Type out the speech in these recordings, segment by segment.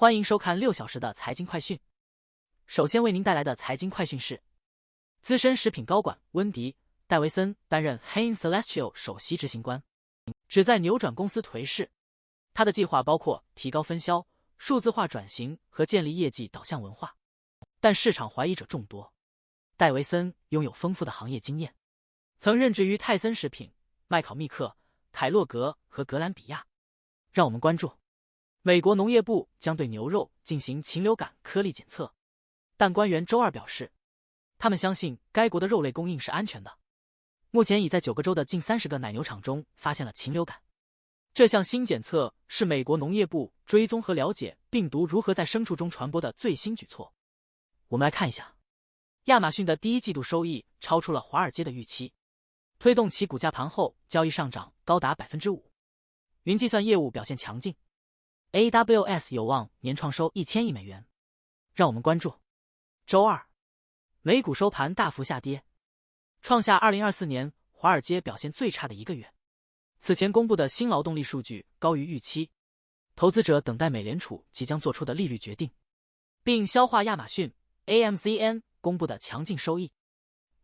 欢迎收看6小时的财经快讯。首先为您带来的财经快讯是：资深食品高管温迪·戴维森担任 Hain Celestial 首席执行官，旨在扭转公司颓势。他的计划包括提高分销、数字化转型和建立业绩导向文化，但市场怀疑者众多。戴维森拥有丰富的行业经验，曾任职于泰森食品、麦考密克、凯洛格和格兰比亚。让我们关注。美国农业部将对牛肉进行禽流感颗粒检测，但官员周二表示，他们相信该国的肉类供应是安全的。目前已在9个州的近30个奶牛场中发现了禽流感。这项新检测是美国农业部追踪和了解病毒如何在牲畜中传播的最新举措。我们来看一下，亚马逊的第一季度收益超出了华尔街的预期，推动其股价盘后交易上涨高达 5%。云计算业务表现强劲。AWS 有望年创收1000亿美元。让我们关注。周二，美股收盘大幅下跌，创下2024年华尔街表现最差的一个月。此前公布的新劳动力数据高于预期，投资者等待美联储即将做出的利率决定，并消化亚马逊 AMZN 公布的强劲收益。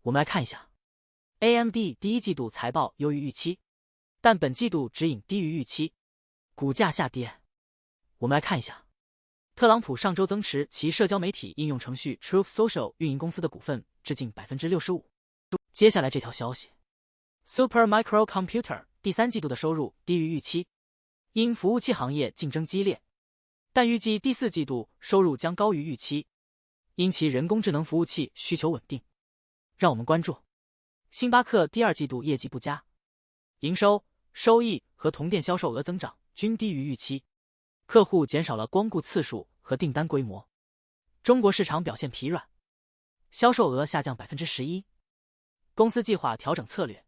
我们来看一下 AMD 第一季度财报优于预期，但本季度指引低于预期，股价下跌。我们来看一下，特朗普上周增持其社交媒体应用程序 Truth Social 运营公司的股份至近 65%。接下来这条消息 ，Supermicro Computer 第3季度的收入低于预期，因服务器行业竞争激烈，但预计第4季度收入将高于预期，因其人工智能服务器需求稳定。让我们关注。星巴克第2季度业绩不佳，营收、收益和同店销售额增长均低于预期。客户减少了光顾次数和订单规模。中国市场表现疲软，销售额下降 11%。公司计划调整策略，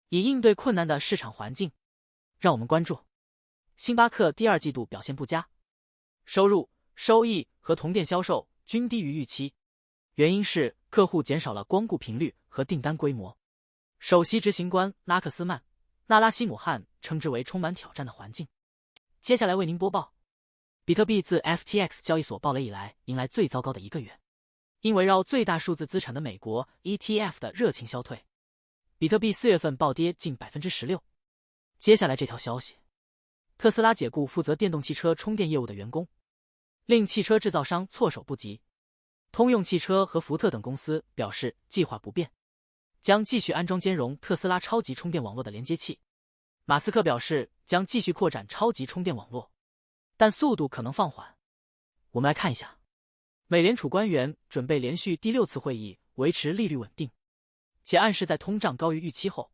以应对困难的市场环境。让我们关注。星巴克第2季度表现不佳，收入、收益和同店销售均低于预期，原因是客户减少了光顾频率和订单规模。首席执行官拉克斯曼·纳拉希姆汉称之为充满挑战的环境。接下来为您播报，比特币自 FTX 交易所爆雷以来迎来最糟糕的一个月，因围绕最大数字资产的美国 ETF 的热情消退，比特币4月份暴跌近 16%。接下来这条消息，特斯拉解雇负责电动汽车充电业务的员工，令汽车制造商措手不及。通用汽车和福特等公司表示计划不变，将继续安装兼容特斯拉超级充电网络的连接器。马斯克表示将继续扩展超级充电网络，但速度可能放缓。我们来看一下，美联储官员准备连续第6次会议维持利率稳定，且暗示在通胀高于预期后，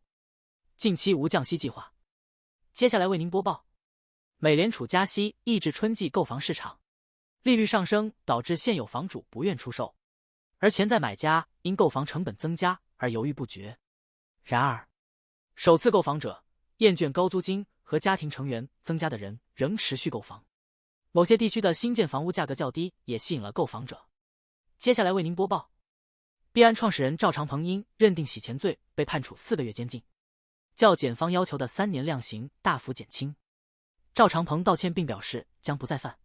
近期无降息计划。接下来为您播报，美联储加息抑制春季购房市场，利率上升导致现有房主不愿出售，而潜在买家因购房成本增加而犹豫不决。然而，首次购房者厌倦高租金和家庭成员增加的人仍持续购房，某些地区的新建房屋价格较低也吸引了购房者。接下来为您播报，币安创始人赵长鹏因认定洗钱罪被判处4个月监禁，较检方要求的3年量刑大幅减轻。赵长鹏道歉并表示将不再犯。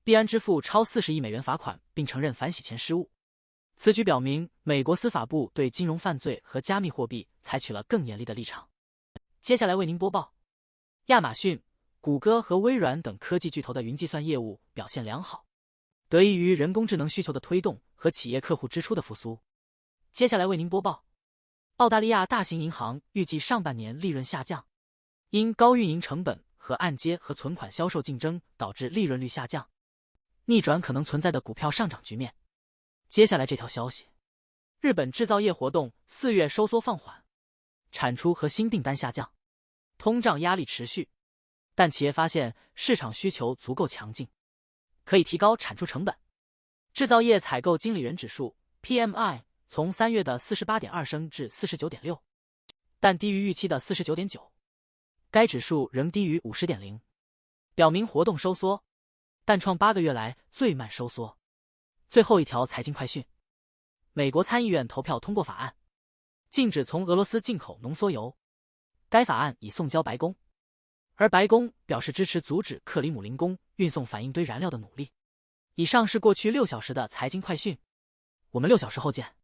币安支付超40亿美元罚款并承认反洗钱失误，此举表明美国司法部对金融犯罪和加密货币采取了更严厉的立场。接下来为您播报，亚马逊、谷歌和微软等科技巨头的云计算业务表现良好，得益于人工智能需求的推动和企业客户支出的复苏。接下来为您播报，澳大利亚大型银行预计上半年利润下降，因高运营成本和按揭和存款销售竞争导致利润率下降，逆转可能存在的股票上涨局面。接下来这条消息，日本制造业活动4月收缩放缓，产出和新订单下降，通胀压力持续，但企业发现市场需求足够强劲，可以提高产出成本。制造业采购经理人指数 PMI 从3月的 48.2 升至 49.6， 但低于预期的 49.9， 该指数仍低于 50.0， 表明活动收缩，但创8个月来最慢收缩。最后一条财经快讯，美国参议院投票通过法案，禁止从俄罗斯进口浓缩铀，该法案已送交白宫。而白宫表示支持阻止克里姆林宫运送反应堆燃料的努力。以上是过去6小时的财经快讯，我们6小时后见。